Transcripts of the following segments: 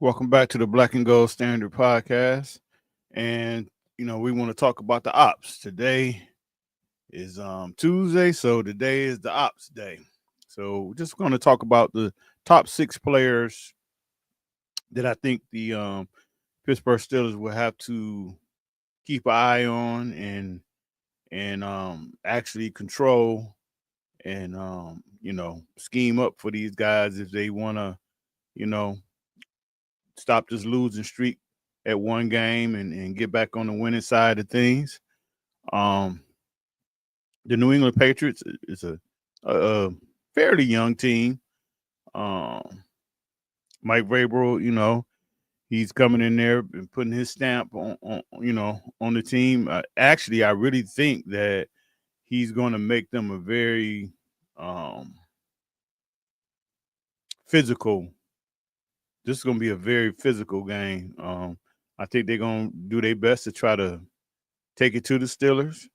Welcome back to the Black and Gold Standard Podcast. And we want to talk about the ops. Today is Tuesday, so today is the ops day. So we're just going to talk about the top six players that I think the Pittsburgh Steelers will have to keep an eye on and actually control and scheme up for these guys if they want to, you know, stop this losing streak at one game and get back on the winning side of things. Um, the New England Patriots is a fairly young team. Um, Mike Vrabel, he's coming in there and putting his stamp on the team. Actually, I really think that he's going to make them a very physical. This is going to be a very physical game. I think they're going to do their best to try to take it to the Steelers.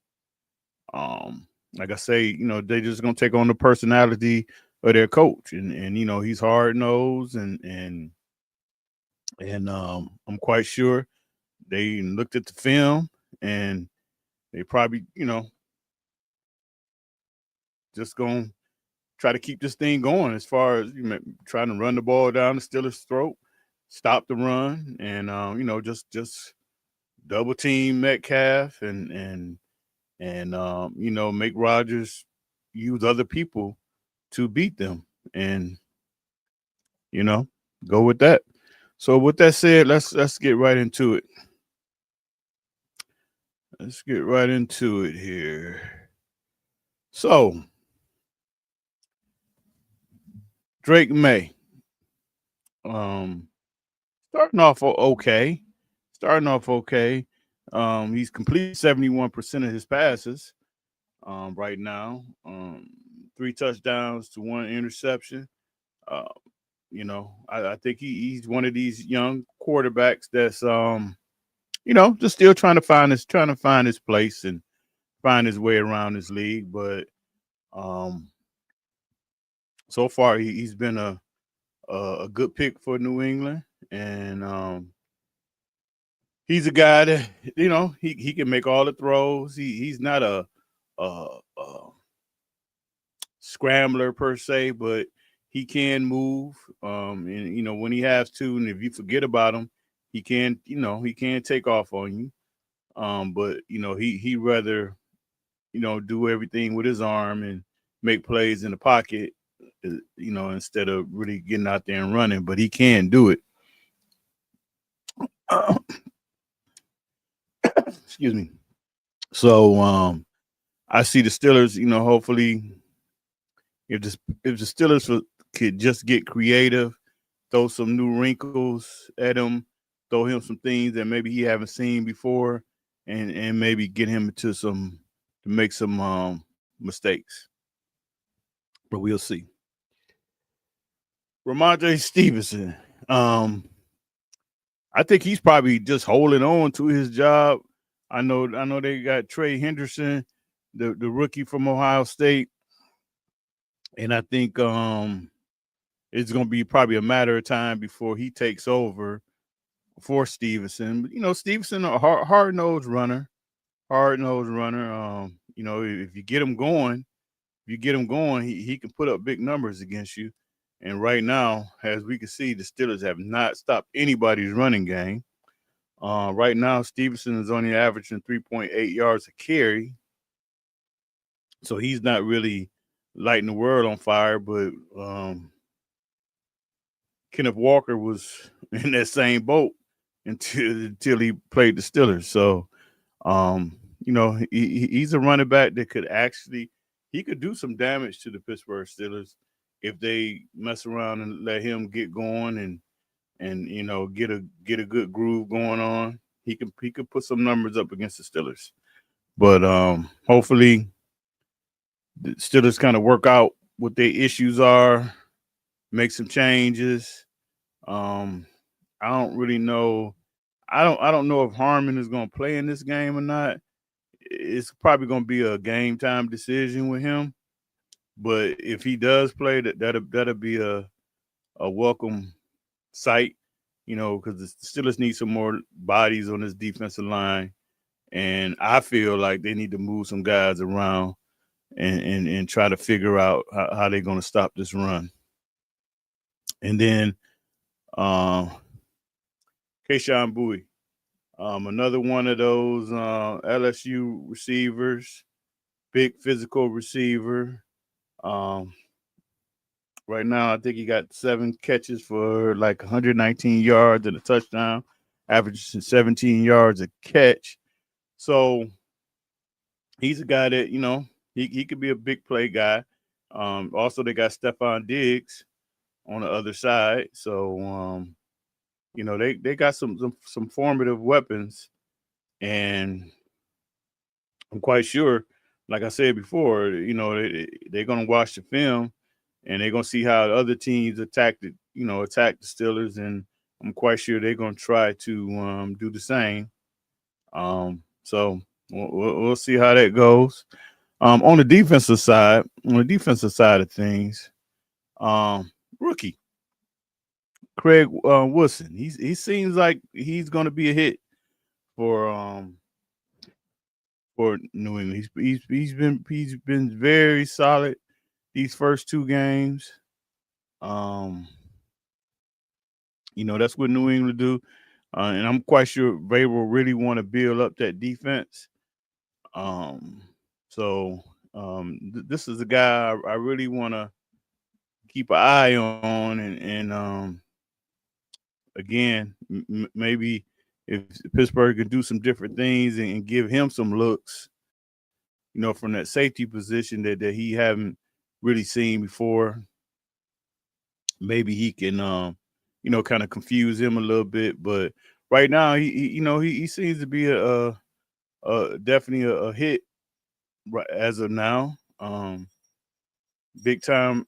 Like I say, they just gonna take on the personality of their coach, and he's hard nosed, and I'm quite sure they looked at the film and they probably just gonna try to keep this thing going as far as trying to run the ball down the Steelers' throat, stop the run, and just double team Metcalf and make Rodgers use other people to beat them and you know go with that. So with that said, let's get right into it. Let's get right into it here. So Drake May, um, starting off okay, starting off okay. He's completed 71% of his passes right now. Three touchdowns to one interception. Uh, I think he's one of these young quarterbacks that's just still trying to find his place and find his way around this league. But um, so far he's been a good pick for New England, and he's a guy that he can make all the throws. He's not a scrambler per se, but he can move. And when he has to, and if you forget about him, he can take off on you. But he rather do everything with his arm and make plays in the pocket, instead of really getting out there and running. But he can do it. Excuse me. So I see the Steelers. Hopefully, if the Steelers could just get creative, throw some new wrinkles at him, throw him some things that maybe he haven't seen before, and maybe get him to make some mistakes. But we'll see. Ramondre Stevenson. Um, I think he's probably just holding on to his job. I know they got Trey Henderson, the rookie from Ohio State, and I think it's going to be probably a matter of time before he takes over for Stevenson. But Stevenson, a hard nosed runner, hard nosed runner. If you get him going, he can put up big numbers against you. And right now, as we can see, the Steelers have not stopped anybody's running game. Right now, Stevenson is only averaging 3.8 yards a carry, so he's not really lighting the world on fire. But Kenneth Walker was in that same boat until he played the Steelers. So he's a running back that he could do some damage to the Pittsburgh Steelers if they mess around and let him get going and get a good groove going on. He could put some numbers up against the Steelers. But hopefully the Steelers kind of work out what their issues are, make some changes. Um, I don't really know. I don't know if Harmon is going to play in this game or not. It's probably going to be a game time decision with him. But if he does play, that'll be a welcome sight because the Steelers need some more bodies on this defensive line, and I feel like they need to move some guys around and try to figure out how they're going to stop this run. And then um, Keyshawn Bowie, another one of those LSU receivers, big physical receiver. Um, right now, I think he got 7 catches for like 119 yards and a touchdown, averaging 17 yards a catch. So he's a guy that, he could be a big play guy. Also, they got Stephon Diggs on the other side. So, they got some formative weapons. And I'm quite sure, like I said before, they're going to watch the film and they're going to see how the other teams attack the Steelers. And I'm quite sure they're going to try to do the same. So we'll see how that goes. On the defensive side of things, rookie Craig Wilson, he seems like he's going to be a hit for New England. He's been very solid these first 2 games. That's what New England do, and I'm quite sure they will really want to build up that defense. Um, this is a guy I really want to keep an eye on, and again, maybe if Pittsburgh can do some different things and give him some looks, from that safety position that he haven't really seen before, maybe he can, kind of confuse him a little bit. But right now, he seems to be definitely a hit right as of now. Big time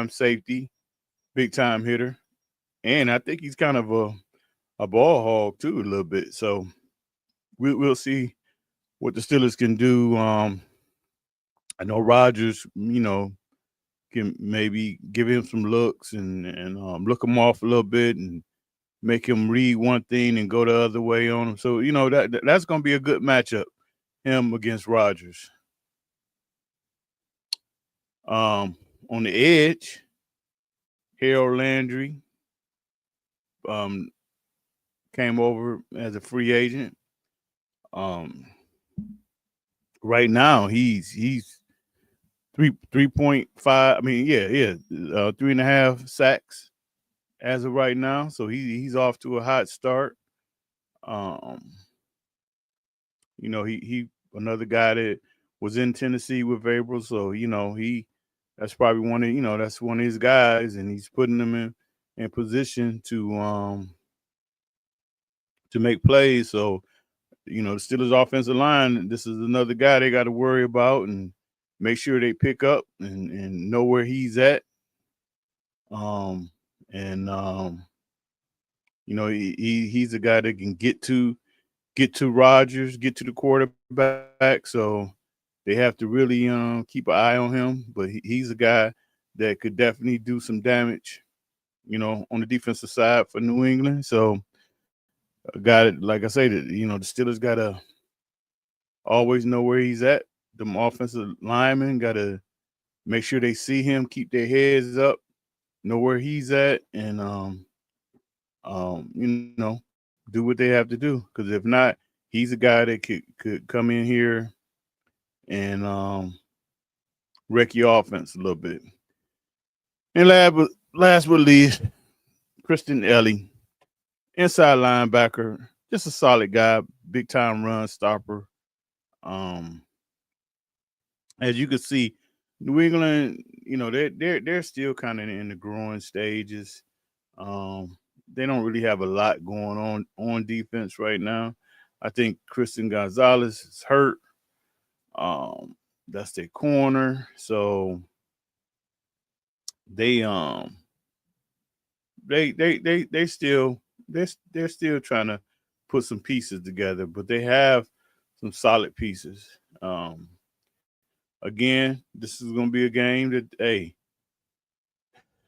safety, big time hitter, and I think he's kind of a ball hog too a little bit. So we'll see what the Steelers can do. I know Rodgers, can maybe give him some looks and look him off a little bit and make him read one thing and go the other way on him. So that's going to be a good matchup, him against Rodgers. On the edge, Harold Landry came over as a free agent. Right now he's 3.5. I mean, yeah, 3.5 sacks as of right now. So he's off to a hot start. He another guy that was in Tennessee with April. So that's probably that's one of his guys, and he's putting them in position to make plays. So the Steelers offensive line, this is another guy they got to worry about and make sure they pick up and know where he's at. And he's a guy that can get to Rodgers, get to the quarterback. So they have to really keep an eye on him. But he's a guy that could definitely do some damage, on the defensive side for New England. So got it. Like I said, the Steelers got to always know where he's at. Them offensive linemen got to make sure they see him, keep their heads up, know where he's at, and do what they have to do. Because if not, he's a guy that could come in here and wreck your offense a little bit. And last but least, Christian Ellie, inside linebacker, just a solid guy, big time run stopper. As you can see, New England, they're still kind of in the growing stages. They don't really have a lot going on defense right now. I think Christian Gonzalez is hurt. That's their corner. So they they still they're still trying to put some pieces together, but they have some solid pieces. Again, this is going to be a game that the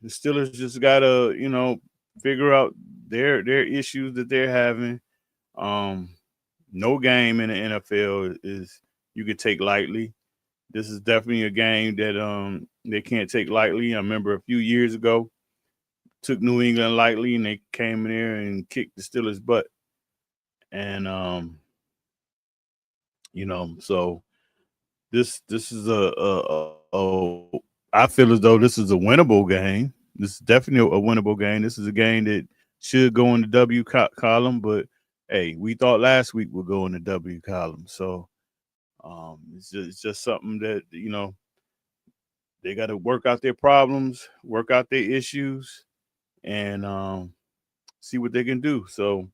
Steelers just gotta figure out their issues that they're having. Um, no game in the NFL is you could take lightly. This is definitely a game that they can't take lightly. I remember a few years ago took New England lightly, and they came in there and kicked the Steelers' butt. And so this is I feel as though this is a winnable game. This is definitely a winnable game. This is a game that should go in the column, but hey, we thought last week would go in the W column. So it's just something that they got to work out their problems, work out their issues, and see what they can do. So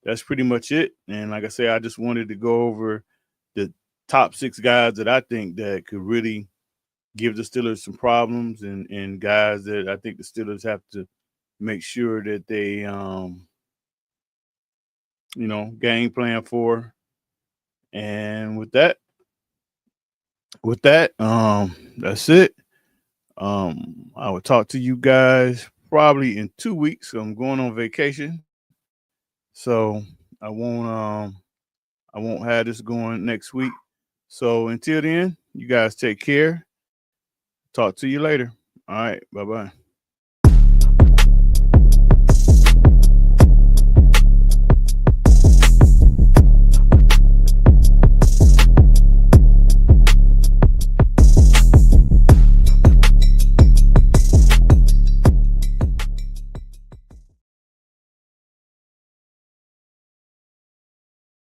that's pretty much it. And like I say, I just wanted to go over the top 6 guys that I think that could really give the Steelers some problems, and guys that I think the Steelers have to make sure that they game plan for. And with that, that's it. I will talk to you guys probably in 2 weeks. I'm going on vacation. So I won't have this going next week. So until then, you guys take care. Talk to you later. All right. Bye-bye.